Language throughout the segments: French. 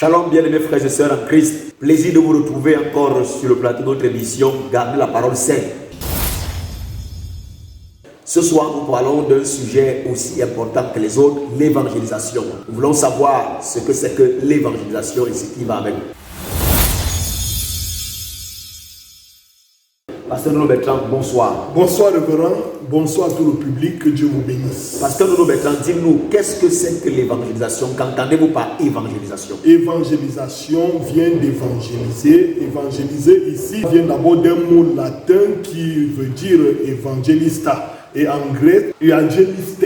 Shalom bien-aimés frères et sœurs en Christ. Plaisir de vous retrouver encore sur le plateau de notre émission Garder la parole sainte. Ce soir, nous parlons d'un sujet aussi important que les autres, l'évangélisation. Nous voulons savoir ce que c'est que l'évangélisation et ce qui va avec. Pasteur Nono Bertrand, bonsoir. Bonsoir révérend, bonsoir tout le public, que Dieu vous bénisse. Pasteur Nono Bertrand, dites-nous, qu'est-ce que c'est que l'évangélisation? Qu'entendez-vous par évangélisation? Évangélisation vient d'évangéliser. Évangéliser ici vient d'abord d'un mot latin qui veut dire evangelista. Et en grec, euangelistes.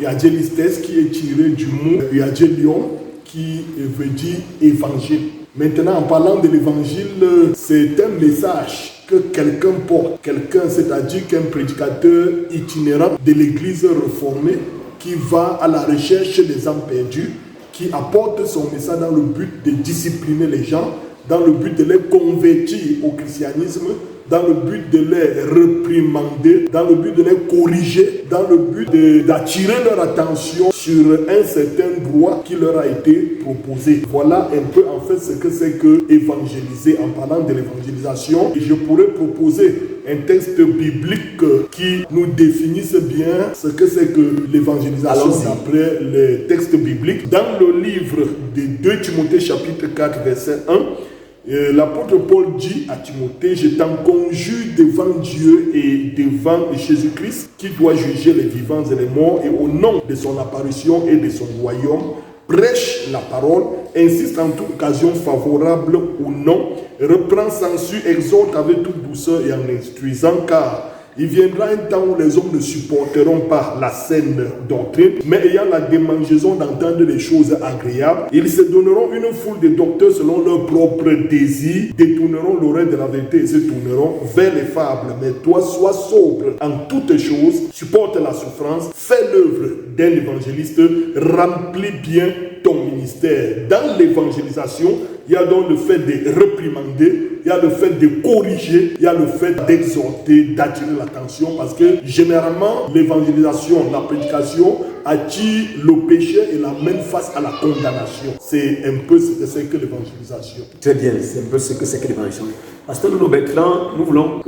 Euangelistes qui est tiré du mot euangelion qui veut dire évangile. Maintenant, en parlant de l'évangile, c'est un message que quelqu'un porte. Quelqu'un, c'est-à-dire qu'un prédicateur itinérant de l'église réformée qui va à la recherche des âmes perdues, qui apporte son message dans le but de discipliner les gens, dans le but de les convertir au christianisme, dans le but de les réprimander, dans le but de les corriger, dans le but d'attirer leur attention sur un certain droit qui leur a été proposé. Voilà un peu en fait ce que c'est que évangéliser. En parlant de l'évangélisation, je pourrais proposer un texte biblique qui nous définisse bien ce que c'est que l'évangélisation d'après les textes bibliques. Dans le livre de 2 Timothée chapitre 4 verset 1, l'apôtre Paul dit à Timothée: je t'en conjure devant Dieu et devant Jésus-Christ qui doit juger les vivants et les morts, et au nom de son apparition et de son royaume, prêche la parole, insiste en toute occasion favorable ou non, reprend, censure, exhorte avec toute douceur et en instruisant, car il viendra un temps où les hommes ne supporteront pas la saine doctrine, mais ayant la démangeaison d'entendre des choses agréables, ils se donneront une foule de docteurs selon leurs propres désirs, détourneront l'oreille de la vérité et se tourneront vers les fables. Mais toi, sois sobre en toutes choses, supporte la souffrance, fais l'œuvre d'un évangéliste, remplis bien ton ministère. Dans l'évangélisation, il y a donc le fait de réprimander, il y a le fait de corriger, il y a le fait d'exhorter, d'attirer l'attention, parce que généralement, l'évangélisation, la prédication attire le péché et l'amène face à la condamnation. C'est un peu ce que c'est que l'évangélisation. Très bien, c'est un peu ce que c'est que l'évangélisation. Pasteur Nono Bertrand, nous voulons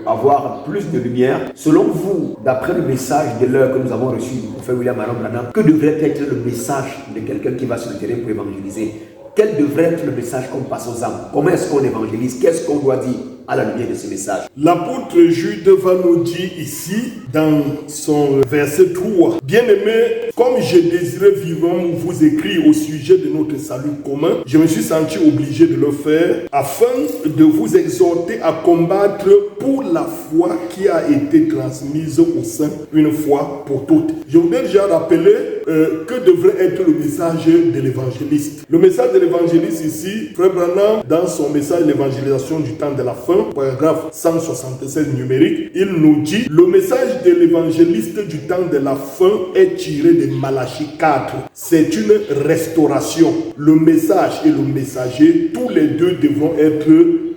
avoir plus de lumière. Selon vous, d'après le message de l'heure que nous avons reçu du prophète William Branham, que devrait être le message de quelqu'un qui va sur le terrain pour évangéliser? Quel devrait être le message qu'on passe aux âmes? Comment est-ce qu'on évangélise? Qu'est-ce qu'on doit dire à la lumière de ce message? L'apôtre Jude va nous dire ici, dans son verset 3, « Bien-aimés, comme j'ai désiré vivement vous écrire au sujet de notre salut commun, je me suis senti obligé de le faire afin de vous exhorter à combattre pour la foi qui a été transmise au sein une fois pour toutes. » Je voudrais déjà rappeler que devrait être le message de l'évangéliste. Le message de l'évangéliste ici, Frère Branham, dans son message l'évangélisation du temps de la fin, paragraphe 176 numérique, il nous dit: le message de l'évangéliste du temps de la fin est tiré de Malachie 4. C'est une restauration. Le message et le messager, tous les deux devront être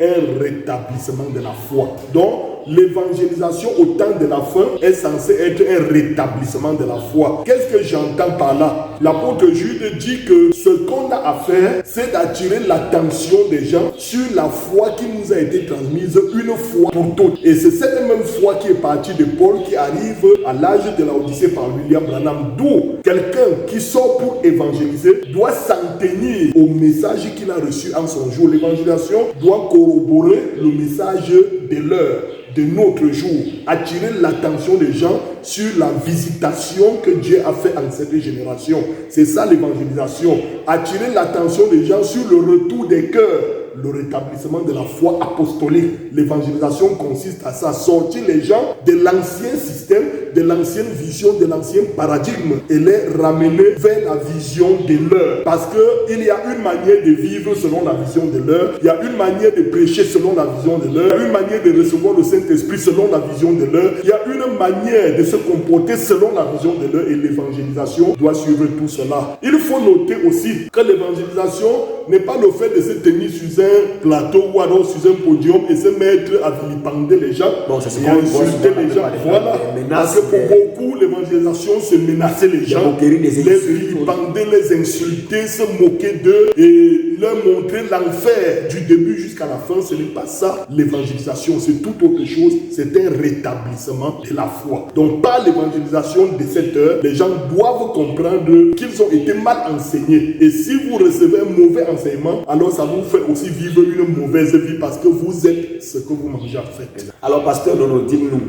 un rétablissement de la foi. Donc, l'évangélisation au temps de la fin est censée être un rétablissement de la foi. Qu'est-ce que j'entends par là? L'apôtre Jude dit que ce qu'on a à faire, c'est d'attirer l'attention des gens sur la foi qui nous a été transmise une fois pour toutes. Et c'est cette même foi qui est partie de Paul qui arrive à l'âge de la Odyssée par William Branham. D'où quelqu'un qui sort pour évangéliser doit s'en tenir au message qu'il a reçu en son jour. L'évangélisation doit corroborer le message de l'heure, de notre jour, attirer l'attention des gens sur la visitation que Dieu a fait en cette génération. C'est ça l'évangélisation, attirer l'attention des gens sur le retour des cœurs, le rétablissement de la foi apostolique. L'évangélisation consiste à ça, sortir les gens de l'ancien système, de l'ancienne vision, de l'ancien paradigme et les ramener vers la vision de l'heure. Parce qu'il y a une manière de vivre selon la vision de l'heure, il y a une manière de prêcher selon la vision de l'heure, il y a une manière de recevoir le Saint-Esprit selon la vision de l'heure, il y a une manière de se comporter selon la vision de l'heure, et l'évangélisation doit suivre tout cela. Il faut noter aussi que l'évangélisation n'est pas le fait de se tenir sur un plateau ou alors sur un podium et se mettre à vilipender les gens, bon, c'est ce et à insulter les gens. Voilà. Parce que pour beaucoup, l'évangélisation, c'est menacer les gens, les vilipender, les insulter, se moquer d'eux et leur montrer l'enfer du début jusqu'à la fin. Ce n'est pas ça l'évangélisation, c'est tout autre chose, c'est un rétablissement de la foi. Donc par l'évangélisation de cette heure, les gens doivent comprendre qu'ils ont été mal enseignés. Et si vous recevez un mauvais enseignement, alors ça vous fait aussi vivre une mauvaise vie parce que vous êtes ce que vous mangez en fait. Alors pasteur Nono, dis-nous,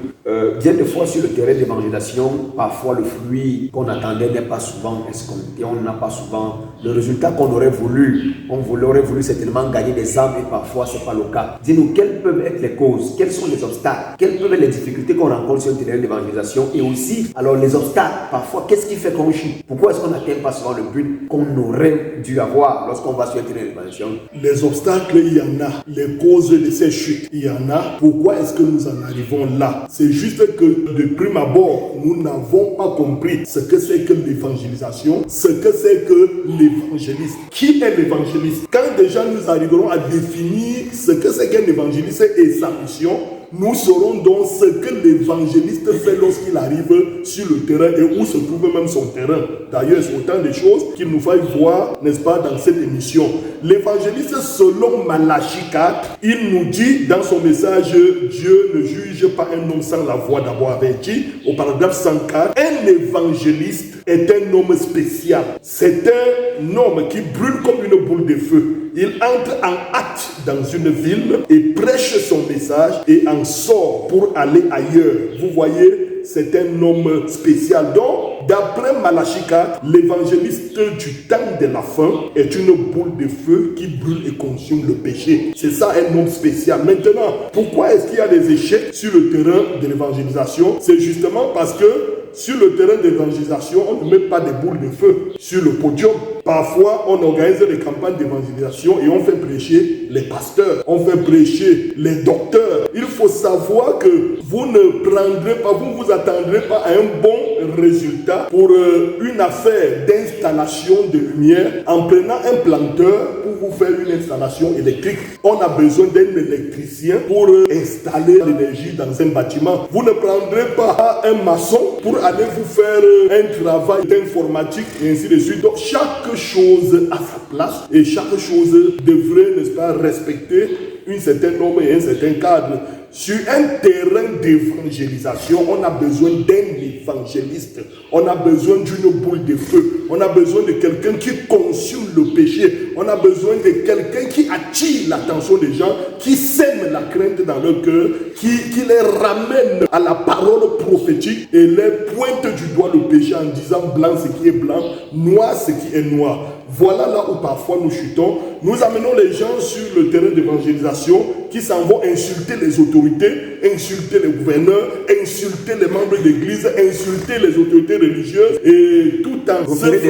bien des fois sur le terrain d'évangélisation, parfois le fruit qu'on attendait n'est pas souvent escompté, on n'a pas souvent le résultat qu'on aurait voulu. On aurait voulu certainement gagner des âmes et parfois ce n'est pas le cas. Dis-nous, quelles peuvent être les causes, quels sont les obstacles, quelles peuvent être les difficultés qu'on rencontre sur le terrain d'évangélisation et aussi, alors les obstacles, parfois, qu'est-ce qui fait qu'on chute? Pourquoi est-ce qu'on n'atteint pas souvent le but qu'on aurait dû avoir lorsqu'on va sur le terrain d'évangélisation? Les obstacles, il y en a. Les causes de ces chutes, il y en a. Pourquoi est-ce que nous en arrivons là? C'est juste que de prime abord, nous n'avons pas compris ce que c'est que l'évangélisation, ce que c'est que l'évangéliste. Qui est l'évangéliste? Quand déjà nous arriverons à définir ce que c'est qu'un évangéliste et sa mission, nous saurons donc ce que l'évangéliste fait lorsqu'il arrive sur le terrain et où se trouve même son terrain. D'ailleurs, c'est autant de choses qu'il nous faille voir, n'est-ce pas, dans cette émission. L'évangéliste, selon Malachie 4, il nous dit dans son message, Dieu ne juge pas un homme sans l'avoir d'abord averti. Au paragraphe 104, un évangéliste est un homme spécial. C'est un homme qui brûle comme une boule de feu. Il entre en hâte dans une ville et prêche son message et en sort pour aller ailleurs. Vous voyez, c'est un homme spécial. Donc, d'après Malachie 4, l'évangéliste du temps de la fin est une boule de feu qui brûle et consume le péché. C'est ça un homme spécial. Maintenant, pourquoi est-ce qu'il y a des échecs sur le terrain de l'évangélisation? C'est justement parce que sur le terrain d'évangélisation, on ne met pas des boules de feu sur le podium. Parfois, on organise des campagnes d'évangélisation et on fait prêcher les pasteurs, on fait prêcher les docteurs. Il faut savoir que vous ne prendrez pas, vous ne vous attendrez pas à un bon résultat pour une affaire d'installation de lumière en prenant un planteur pour vous faire une installation électrique. On a besoin d'un électricien pour installer l'énergie dans un bâtiment. Vous ne prendrez pas un maçon pour aller vous faire un travail d'informatique et ainsi de suite. Donc chaque chose a sa place et chaque chose devrait, n'est-ce pas, respecter une certaine norme et un certain cadre. Sur un terrain d'évangélisation, on a besoin d'un évangéliste. On a besoin d'une boule de feu. On a besoin de quelqu'un qui consume le péché. On a besoin de quelqu'un qui attire l'attention des gens, qui sème la crainte dans leur cœur, qui les ramène à la parole prophétique et les pointe du doigt le péché en disant blanc ce qui est blanc, noir ce qui est noir. Voilà là où parfois nous chutons. Nous amenons les gens sur le terrain d'évangélisation qui s'en vont insulter les autorités, insulter les gouverneurs, insulter les membres d'église, insulter les autorités religieuses et tout en proférer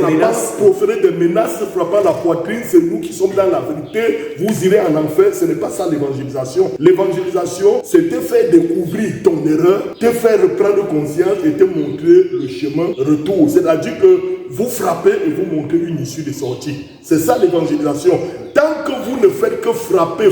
des menaces, frappant la poitrine. C'est nous qui sommes dans la vérité. Vous irez en enfer. Ce n'est pas ça l'évangélisation. L'évangélisation, c'est te faire découvrir ton erreur, te faire reprendre conscience et te montrer le chemin retour. C'est-à-dire que vous frappez et vous montrez une issue de sortie. C'est ça l'évangélisation. Tant que vous ne faites que frapper,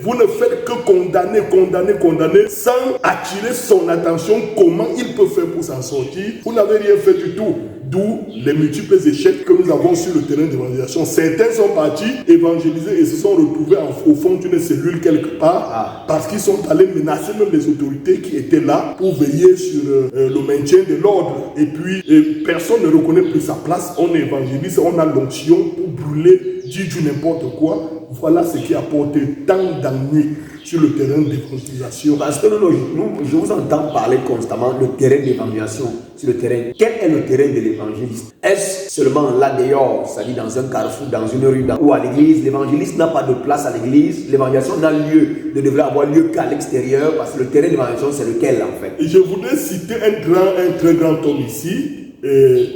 vous ne faites que condamner, sans attirer son attention, comment il peut faire pour s'en sortir, vous n'avez rien fait du tout. D'où les multiples échecs que nous avons sur le terrain d'évangélisation. Certains sont partis évangéliser et se sont retrouvés au fond d'une cellule quelque part parce qu'ils sont allés menacer même les autorités qui étaient là pour veiller sur le maintien de l'ordre. Et puis, personne ne reconnaît plus sa place. On évangélise, on a l'onction pour brûler, dire du n'importe quoi. Voilà ce qui a apporté tant d'ennuis sur le terrain d'évangélisation. Parce que je vous entends parler constamment le terrain d'évangélisation sur le terrain. Quel est le terrain de l'évangéliste? Est-ce seulement là dehors, c'est-à-dire dans un carrefour, dans une rue ou à l'église? L'évangéliste n'a pas de place à l'église. L'évangélisation ne devrait avoir lieu qu'à l'extérieur parce que le terrain d'évangélisation, c'est lequel en fait? Et je voudrais citer un très grand homme ici,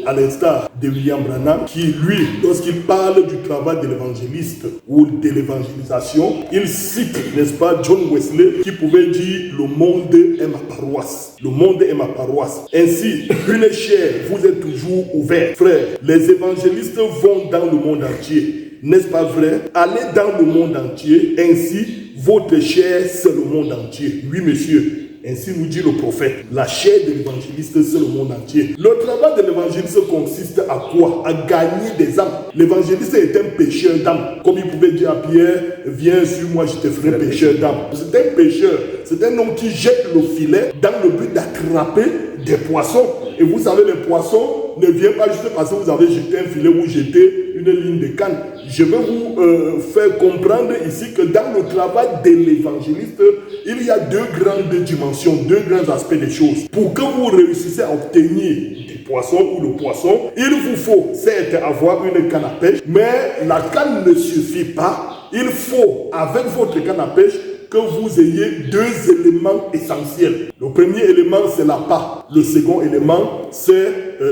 à l'instar de William Branham, qui lui, lorsqu'il parle du travail de l'évangéliste ou de l'évangélisation, il cite, n'est-ce pas, John Wesley, qui pouvait dire « Le monde est ma paroisse ». Le monde est ma paroisse. Ainsi, une chair vous est toujours ouverte. Frère, les évangélistes vont dans le monde entier. N'est-ce pas vrai? Allez dans le monde entier. Ainsi, votre chair, c'est le monde entier. Oui, monsieur. Ainsi nous dit le prophète. La chair de l'évangéliste, c'est le monde entier. Le travail de l'évangéliste consiste à quoi? À gagner des âmes. L'évangéliste est un pêcheur d'âmes. Comme il pouvait dire à Pierre, viens sur moi, je te ferai pêcheur d'âmes. C'est un pêcheur. C'est un homme qui jette le filet dans le but d'attraper des poissons. Et vous savez, les poissons ne viennent pas juste parce que vous avez jeté un filet ou jeté une ligne de canne. Je vais vous faire comprendre ici que dans le travail de l'évangéliste, il y a deux grandes dimensions, deux grands aspects des choses. Pour que vous réussissiez à obtenir des poissons ou le poisson, il vous faut certes avoir une canne à pêche, mais la canne ne suffit pas. Il faut, avec votre canne à pêche, que vous ayez deux éléments essentiels. Le premier élément, c'est la part. Le second élément, c'est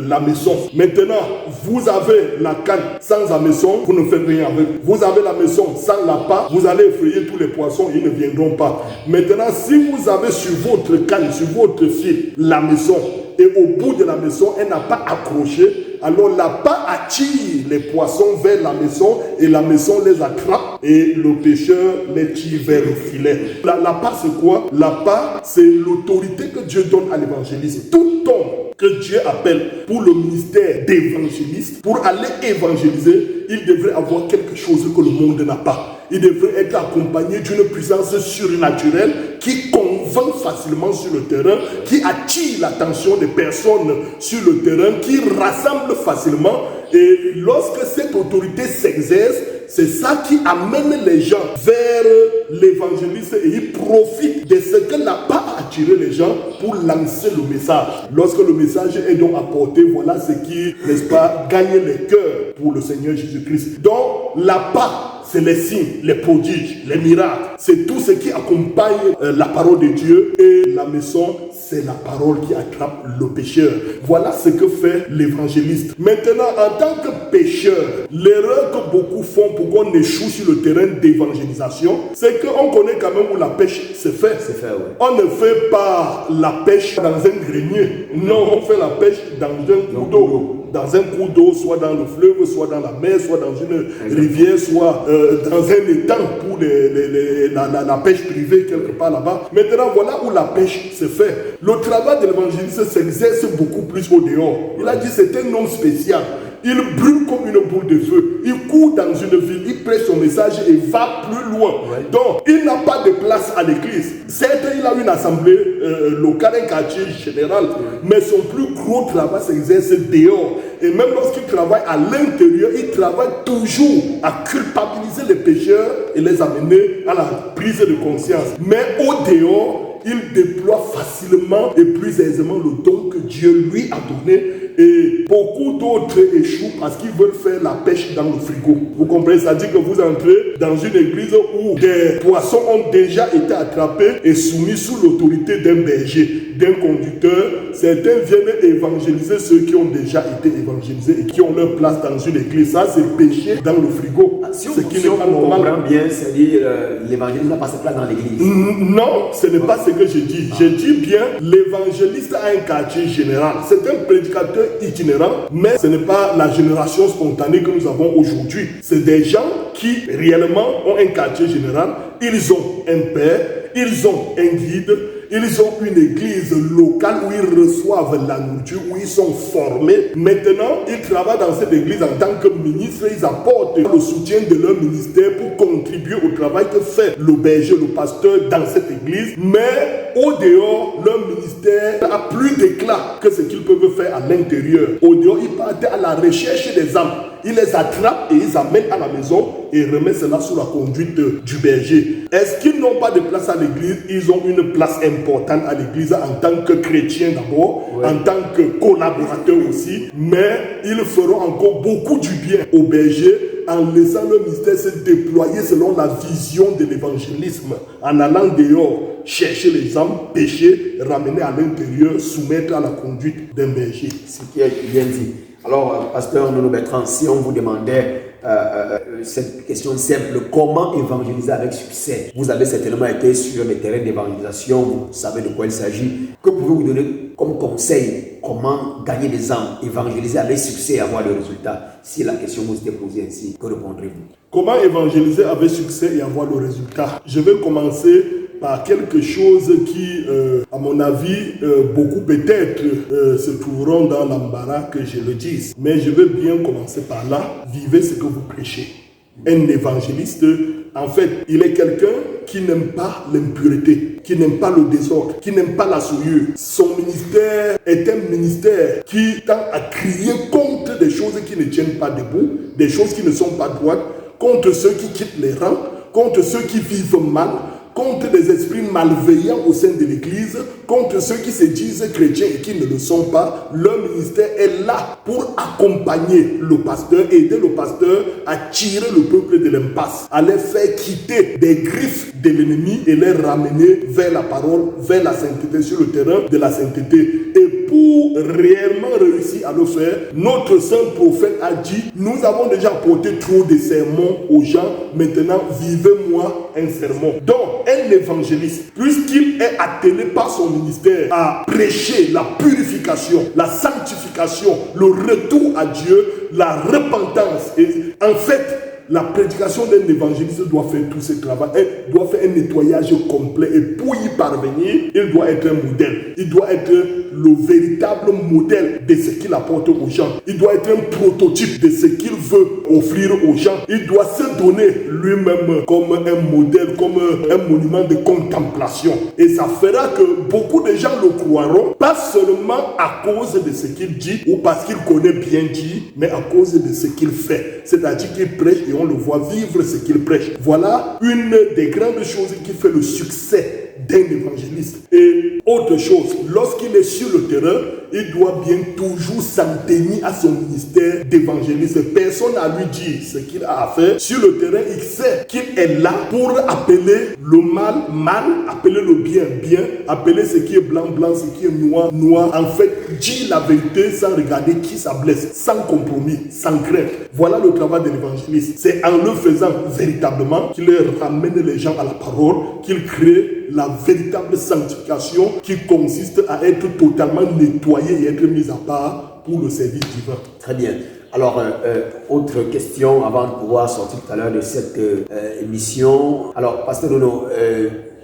l'hameçon. Maintenant, vous avez la canne sans hameçon, vous ne faites rien avec. Vous avez l'hameçon sans la part, vous allez effrayer tous les poissons, ils ne viendront pas. Maintenant, si vous avez sur votre canne, sur votre fil, l'hameçon, et au bout de la maison, elle n'a pas accroché, alors la part attire les poissons vers la maison et la maison les attrape et le pêcheur les tire vers le filet. La part, c'est quoi? La part, c'est l'autorité que Dieu donne à l'évangéliste. Tout homme que Dieu appelle pour le ministère d'évangéliste, pour aller évangéliser, il devrait avoir quelque chose que le monde n'a pas. Il devrait être accompagné d'une puissance surnaturelle qui convainc facilement sur le terrain, qui attire l'attention des personnes sur le terrain, qui rassemble facilement. Et lorsque cette autorité s'exerce, c'est ça qui amène les gens vers l'évangéliste et ils profitent de ce que n'a pas attiré les gens pour lancer le message. Lorsque le message est donc apporté, voilà ce qui, n'est-ce pas, gagne les cœurs pour le Seigneur Jésus-Christ. Donc, la part, c'est les signes, les prodiges, les miracles. C'est tout ce qui accompagne la parole de Dieu. Et la maison, c'est la parole qui attrape le pécheur. Voilà ce que fait l'évangéliste. Maintenant, en tant que pécheur, l'erreur que beaucoup font pour qu'on échoue sur le terrain d'évangélisation, c'est qu'on connaît quand même où la pêche se fait. Ouais. On ne fait pas la pêche dans un grenier. Non, on fait la pêche dans un cours d'eau. Dans un cours d'eau, soit dans le fleuve, soit dans la mer, soit dans une rivière, soit dans un étang pour la pêche privée quelque part là-bas. Maintenant, voilà où la pêche se fait. Le travail de l'évangéliste s'exerce beaucoup plus au dehors. Il a dit c'est un homme spécial. Il brûle comme une boule de feu. Il court dans une ville, il prêche son message et va plus loin. Ouais. Donc, il n'a pas de place à l'église. Certes, il a une assemblée locale, un quartier général, mais son plus gros travail s'exerce dehors. Et même lorsqu'il travaille à l'intérieur, il travaille toujours à culpabiliser les pécheurs et les amener à la prise de conscience. Mais au dehors, il déploie facilement et plus aisément le don que Dieu lui a donné. Et beaucoup d'autres échouent parce qu'ils veulent faire la pêche dans le frigo. Vous comprenez? C'est-à-dire que vous entrez dans une église où des poissons ont déjà été attrapés et soumis sous l'autorité d'un berger, d'un conducteur. Certains viennent évangéliser ceux qui ont déjà été évangélisés et qui ont leur place dans une église. Ça, c'est péché dans le frigo. Si on comprend bien, c'est-à-dire l'évangéliste n'a pas sa place dans l'église. Non, ce n'est pas ce que je dis. Je dis bien, l'évangéliste a un quartier général. C'est un prédicateur itinérant, mais ce n'est pas la génération spontanée que nous avons aujourd'hui. C'est des gens qui réellement ont un quartier général. Ils ont un père, ils ont un guide, ils ont une église locale où ils reçoivent la nourriture, où ils sont formés. Maintenant, ils travaillent dans cette église en tant que ministres. Ils apportent le soutien de leur ministère pour contribuer au travail que fait le berger, le pasteur dans cette église. Mais au dehors, leur ministère a plus d'éclat que ce qu'ils peuvent faire à l'intérieur. Au dehors, ils partent à la recherche des âmes. Ils les attrapent et ils amènent à la maison et remettent cela sous la conduite du berger. Est-ce qu'ils n'ont pas de place à l'église? Ils ont une place importante à l'église en tant que chrétiens d'abord, en tant que collaborateurs aussi, mais ils feront encore beaucoup du bien au berger en laissant le ministère se déployer selon la vision de l'évangélisme, en allant dehors, chercher les âmes, pêcher, ramener à l'intérieur, soumettre à la conduite d'un berger. Ce qui est bien dit. Alors, pasteur Nono Bertrand, si on vous demandait cette question simple, comment évangéliser avec succès? Vous avez certainement été sur les terrains d'évangélisation, vous savez de quoi il s'agit. Que pouvez-vous donner comme conseil? Comment gagner des âmes, évangéliser avec succès et avoir le résultat? Si la question vous était posée ainsi, que répondrez-vous? Comment évangéliser avec succès et avoir le résultat? Je vais commencer par quelque chose qui, à mon avis, beaucoup peut-être se trouveront dans l'embarras que je le dise. Mais je veux bien commencer par là. Vivez ce que vous prêchez. Un évangéliste, en fait, il est quelqu'un qui n'aime pas l'impureté, qui n'aime pas le désordre, qui n'aime pas la souillure. Son ministère est un ministère qui tend à crier contre des choses qui ne tiennent pas debout, des choses qui ne sont pas droites, contre ceux qui quittent les rangs, contre ceux qui vivent mal, contre des esprits malveillants au sein de l'Église, contre ceux qui se disent chrétiens et qui ne le sont pas. Leur ministère est là pour accompagner le pasteur, aider le pasteur à tirer le peuple de l'impasse, à les faire quitter des griffes de l'ennemi et les ramener vers la parole, vers la sainteté, sur le terrain de la sainteté. Et pour réellement réussir à le faire, notre saint prophète a dit, nous avons déjà apporté trop de sermons aux gens, maintenant vivez-moi un sermon. Donc, un évangéliste, puisqu'il est attelé par son ministère à prêcher la purification, la sanctification, le retour à Dieu, la repentance, et en fait, la prédication d'un évangéliste doit faire tout ce travail, elle doit faire un nettoyage complet et pour y parvenir, il doit être un modèle. Il doit être le véritable modèle de ce qu'il apporte aux gens. Il doit être un prototype de ce qu'il veut offrir aux gens. Il doit se donner lui-même comme un modèle, comme un monument de contemplation. Et ça fera que beaucoup de gens le croiront, pas seulement à cause de ce qu'il dit ou parce qu'il connaît bien dit, mais à cause de ce qu'il fait. C'est-à-dire qu'il prêche et on le voit vivre ce qu'il prêche. Voilà une des grandes choses qui fait le succès d'un évangéliste. Et autre chose, lorsqu'il est sur le terrain, il doit bien toujours s'en tenir à son ministère d'évangéliste. Personne n'a lui dire ce qu'il a à faire. Sur le terrain, il sait qu'il est là pour appeler le mal, mal, appeler le bien, bien, appeler ce qui est blanc, blanc, ce qui est noir, noir. En fait, dire la vérité sans regarder qui ça blesse, sans compromis, sans crainte. Voilà le travail de l'évangéliste. C'est en le faisant véritablement qu'il ramène les gens à la parole, qu'il crée la véritable sanctification qui consiste à être totalement nettoyé et être mis à part pour le service divin. Très bien. Alors, autre question avant de pouvoir sortir tout à l'heure de cette émission. Alors, Pasteur Nono,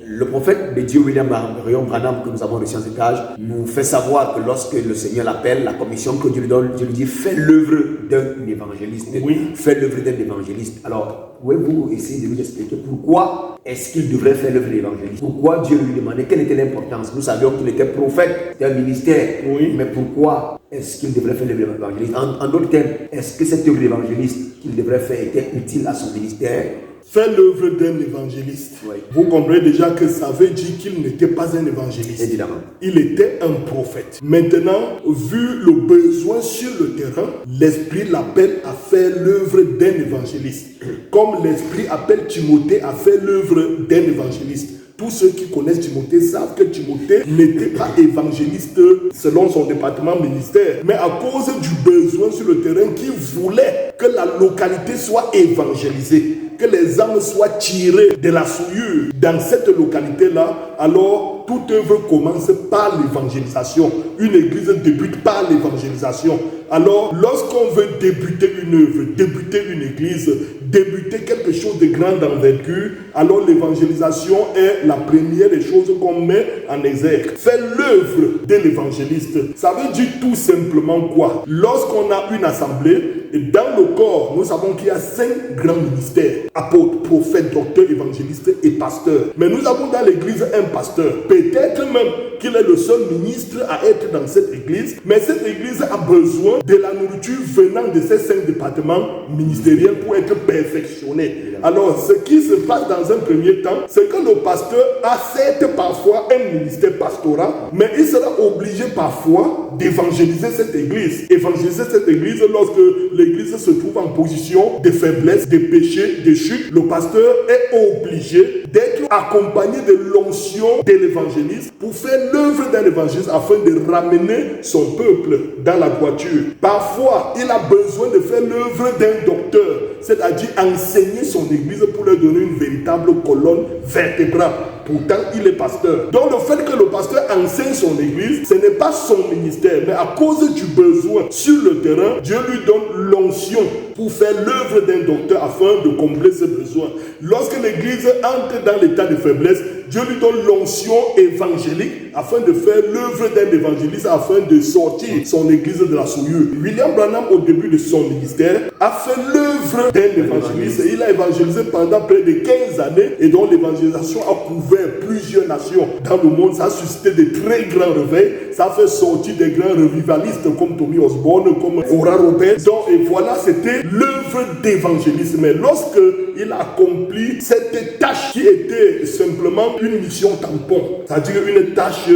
le prophète de Dieu, William Marion Branham, que nous avons reçu en cet âge, nous fait savoir que lorsque le Seigneur l'appelle, la commission que Dieu lui donne, Dieu lui dit, fais l'œuvre d'un évangéliste. Oui. Fais l'œuvre d'un évangéliste. Alors, pouvez-vous essayer de nous expliquer pourquoi est-ce qu'il devrait faire l'œuvre d'évangéliste? Pourquoi Dieu lui demandait? Quelle était l'importance? Nous savions qu'il était prophète, c'était un ministère. Oui. Mais pourquoi est-ce qu'il devrait faire l'œuvre d'évangéliste? En d'autres termes, est-ce que cette œuvre d'évangéliste qu'il devrait faire était utile à son ministère? Faire l'œuvre d'un évangéliste. Oui. Vous comprenez déjà que ça veut dire qu'il n'était pas un évangéliste. Évidemment. Il était un prophète. Maintenant, vu le besoin sur le terrain, l'Esprit l'appelle à faire l'œuvre d'un évangéliste. Comme l'Esprit appelle Timothée à faire l'œuvre d'un évangéliste. Tous ceux qui connaissent Timothée savent que Timothée n'était pas évangéliste selon son département ministère, mais à cause du besoin sur le terrain qui voulait que la localité soit évangélisée, que les âmes soient tirées de la souillure dans cette localité-là, alors toute œuvre commence par l'évangélisation. Une église débute par l'évangélisation. Alors, lorsqu'on veut débuter une œuvre, débuter une église, débuter quelque chose de grande envergure, alors l'évangélisation est la première des choses qu'on met en exergue. Faire l'œuvre de l'évangéliste, ça veut dire tout simplement quoi? Lorsqu'on a une assemblée, dans le corps, nous savons qu'il y a 5 grands ministères: apôtres, prophètes, docteurs, évangélistes et pasteurs. Mais nous avons dans l'église un pasteur. Peut-être même qu'il est le seul ministre à être dans cette église, mais cette église a besoin de la nourriture venant de ces 5 départements ministériels pour être perfectionné. Alors, ce qui se passe dans un premier temps, c'est que le pasteur a certes parfois un ministère pastoral, mais il sera obligé parfois d'évangéliser cette église. Évangéliser cette église lorsque l'église se trouve en position de faiblesse, de péché, de chute. Le pasteur est obligé d'être accompagné de l'onction de l'évangéliste pour faire l'œuvre d'un évangéliste afin de ramener son peuple dans la droiture. Parfois, il a besoin de faire l'œuvre d'un docteur, c'est-à-dire enseigner son église pour leur donner une véritable colonne vertébrale. Pourtant, il est pasteur. Donc, le fait que le pasteur enseigne son église, ce n'est pas son ministère, mais à cause du besoin sur le terrain, Dieu lui donne l'onction pour faire l'œuvre d'un docteur afin de combler ses besoins. Lorsque l'église entre dans l'état de faiblesse, Dieu lui donne l'onction évangélique afin de faire l'œuvre d'un évangéliste, afin de sortir son église de la souillure. William Branham, au début de son ministère, a fait l'œuvre d'un évangéliste. Il a évangélisé pendant près de 15 années et dont l'évangélisation a couvert plusieurs nations dans le monde. Ça a suscité de très grands réveils. Ça a fait sortir des grands revivalistes comme Tommy Osborne, comme Oral Roberts. Donc, et voilà, c'était l'œuvre d'évangélisme. Mais lorsque il a accompli cette tâche qui était simplement une mission tampon, c'est-à-dire une tâche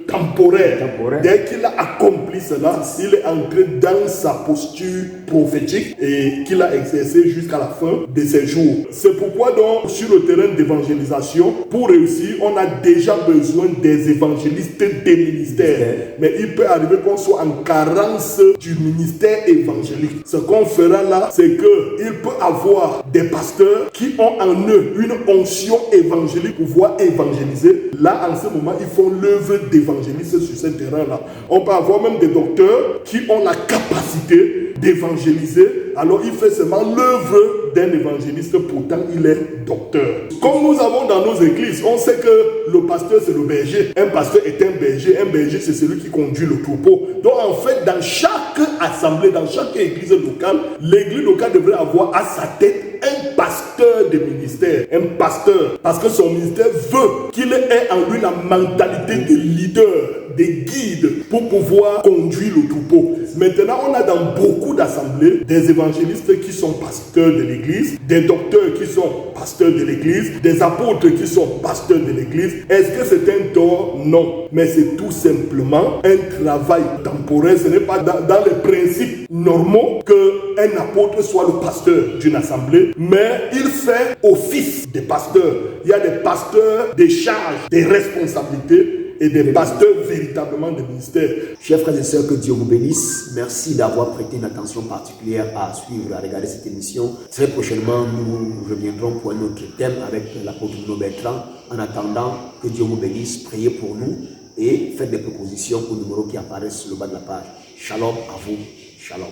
temporaire. Dès qu'il a accompli cela, il est entré dans sa posture prophétique et qu'il a exercé jusqu'à la fin de ses jours. C'est pourquoi donc sur le terrain d'évangélisation, pour réussir, on a déjà besoin des évangélistes des ministères. Mais il peut arriver qu'on soit en carence du ministère évangélique. Ce qu'on fera là, c'est qu'il peut avoir des pasteurs qui ont en eux une onction évangélique pour pouvoir évangéliser. Là, en ce moment, ils font l'œuvre d'évangélisme sur ce terrain-là. On peut avoir même des docteurs qui ont la capacité d'évangéliser. Alors, il fait seulement l'œuvre d'un évangéliste, pourtant il est docteur. Comme nous avons dans nos églises, on sait que le pasteur c'est le berger. Un pasteur est un berger c'est celui qui conduit le troupeau. Donc en fait, dans chaque assemblée, dans chaque église locale, l'église locale devrait avoir à sa tête un pasteur de ministère, un pasteur, parce que son ministère veut qu'il ait en lui la mentalité de leader, de guide pour pouvoir conduire le troupeau. Maintenant, on a dans beaucoup d'assemblées des évangélistes qui sont pasteurs de l'église, des docteurs qui sont pasteurs de l'église, des apôtres qui sont pasteurs de l'église. Est-ce que c'est un tort? Non. Mais c'est tout simplement un travail temporaire. Ce n'est pas dans les principes normaux qu'un apôtre soit le pasteur d'une assemblée, mais il fait office de pasteur. Il y a des pasteurs, des charges, des responsabilités et des pasteurs véritablement de ministère. Chers frères et sœurs, que Dieu vous bénisse. Merci d'avoir prêté une attention particulière à suivre, à regarder cette émission. Très prochainement, nous reviendrons pour un autre thème avec l'apôtre Bruno Bertrand. En attendant, que Dieu vous bénisse, priez pour nous et faites des propositions au numéro qui apparaît sur le bas de la page. Shalom à vous. Shalom.